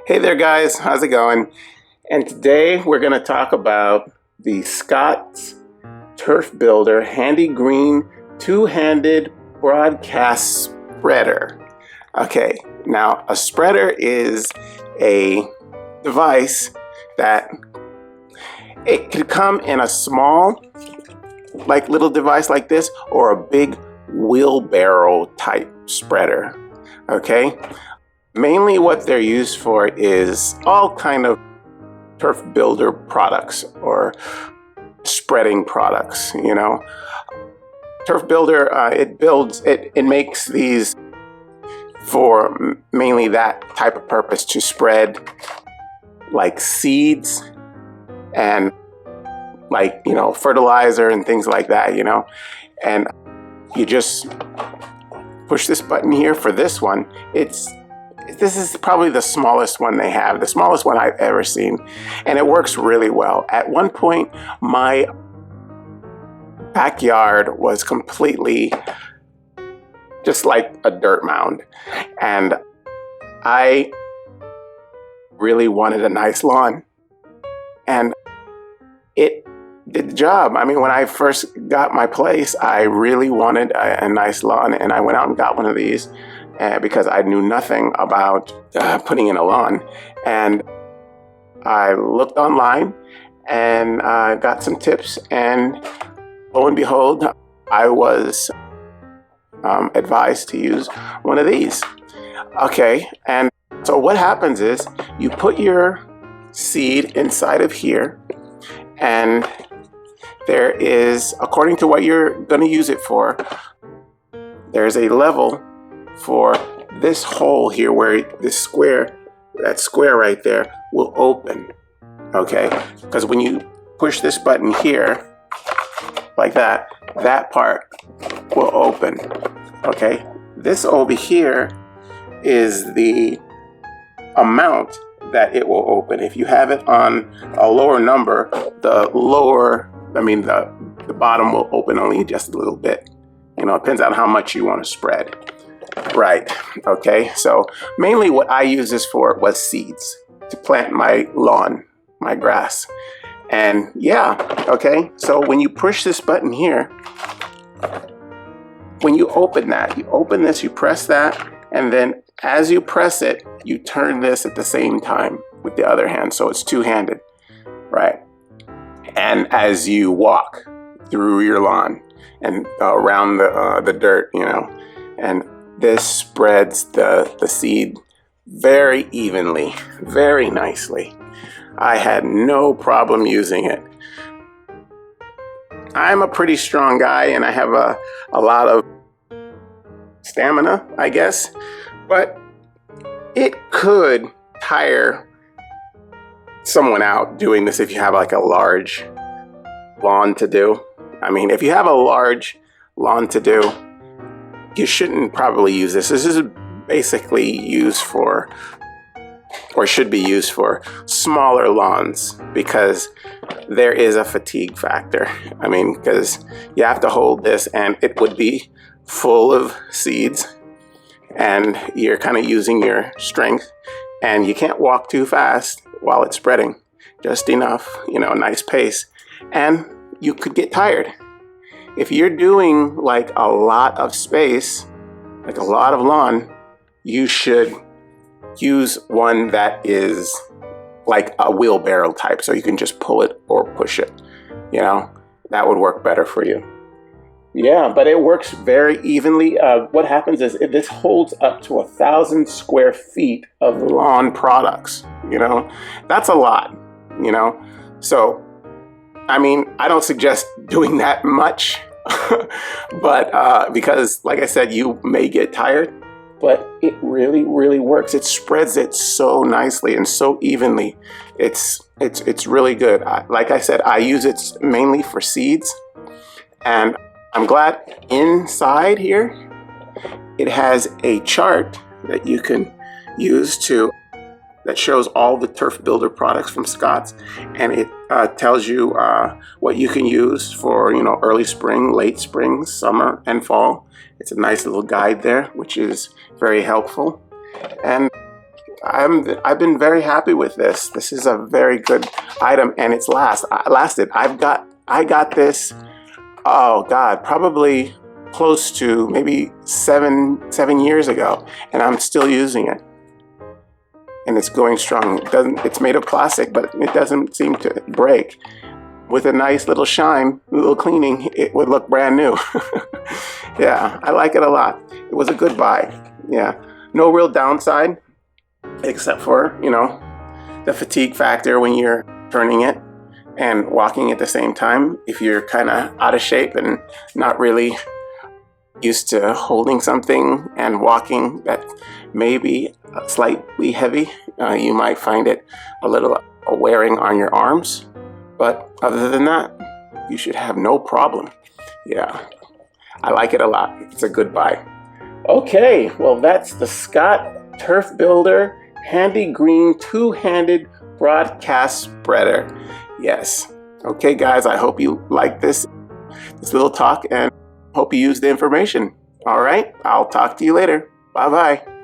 Hey there guys, how's it going? And today we're going to talk about the Scott's Turf Builder Handy Green Two-Handed Broadcast Spreader. Okay, now a spreader is a device that it could come in a small, like little device like this, or a big wheelbarrow type spreader. Okay? Mainly what they're used for is all kind of turf builder products or spreading products, you know. Turf builder, it makes these for mainly that type of purpose, to spread like seeds and like, you know, fertilizer and things like that, you know. And you just push this button here for this one. This is probably the smallest one they have, the smallest one I've ever seen, and it works really well. At one point, my backyard was completely just like a dirt mound, and I really wanted a nice lawn, and it did the job. I mean, when I first got my place, I really wanted a nice lawn, and I went out and got one of these. Because I knew nothing about putting in a lawn. And I looked online and got some tips, and lo and behold, I was advised to use one of these. Okay, and so what happens is you put your seed inside of here, and there is, according to what you're going to use it for, there's a level for this hole here where this square, that square right there, will open. Okay, because when you push this button here like that, that part will open. Okay, this over here is the amount that it will open. If you have it on a lower number, the bottom will open only just a little bit. You know, it depends on how much you want to spread. Right, okay, so mainly what I use this for was seeds, to plant my lawn, my grass. And yeah, okay, so when you push this button here, when you open that, you open this, you press that, and then as you press it, you turn this at the same time with the other hand, so it's two-handed, right? And as you walk through your lawn and around the dirt, you know, and this spreads the seed very evenly, very nicely. I had no problem using it. I'm a pretty strong guy, and I have a lot of stamina, I guess, but it could tire someone out doing this if you have like a large lawn to do. I mean, if you have a large lawn to do, you shouldn't probably use this. This is basically used for, or should be used for, smaller lawns, because there is a fatigue factor. I mean, because you have to hold this, and it would be full of seeds, and you're kind of using your strength, and you can't walk too fast while it's spreading. Just enough, you know, a nice pace, and you could get tired. If you're doing like a lot of space, like a lot of lawn, you should use one that is like a wheelbarrow type, so you can just pull it or push it. You know, that would work better for you. Yeah, but it works very evenly. What happens is this holds up to 1,000 square feet of lawn products. You know, that's a lot, you know. So, I mean, I don't suggest doing that much. But because, like I said, you may get tired, but it really, really works. It spreads it so nicely and so evenly. It's really good. Like I said, I use it mainly for seeds, and I'm glad inside here it has a chart that you can use that shows all the turf builder products from Scott's, and it tells you what you can use for, you know, early spring, late spring, summer, and fall. It's a nice little guide there, which is very helpful. And I've been very happy with this. This is a very good item, and it's lasted. I got this, oh God, probably close to maybe seven years ago, and I'm still using it. And it's going strong. It's made of plastic, but it doesn't seem to break. With a nice little shine, a little cleaning, it would look brand new. Yeah, I like it a lot. It was a good buy. Yeah, no real downside, except for, you know, the fatigue factor when you're turning it and walking at the same time. If you're kind of out of shape and not really used to holding something and walking that may be slightly heavy, you might find it a little wearing on your arms. But other than that, you should have no problem. Yeah, I like it a lot. It's a good buy. Okay, well, that's the Scott Turf Builder Handy Green Two-Handed Broadcast Spreader. Yes. Okay, guys, I hope you like this little talk and hope you use the information. All right, I'll talk to you later. Bye-bye.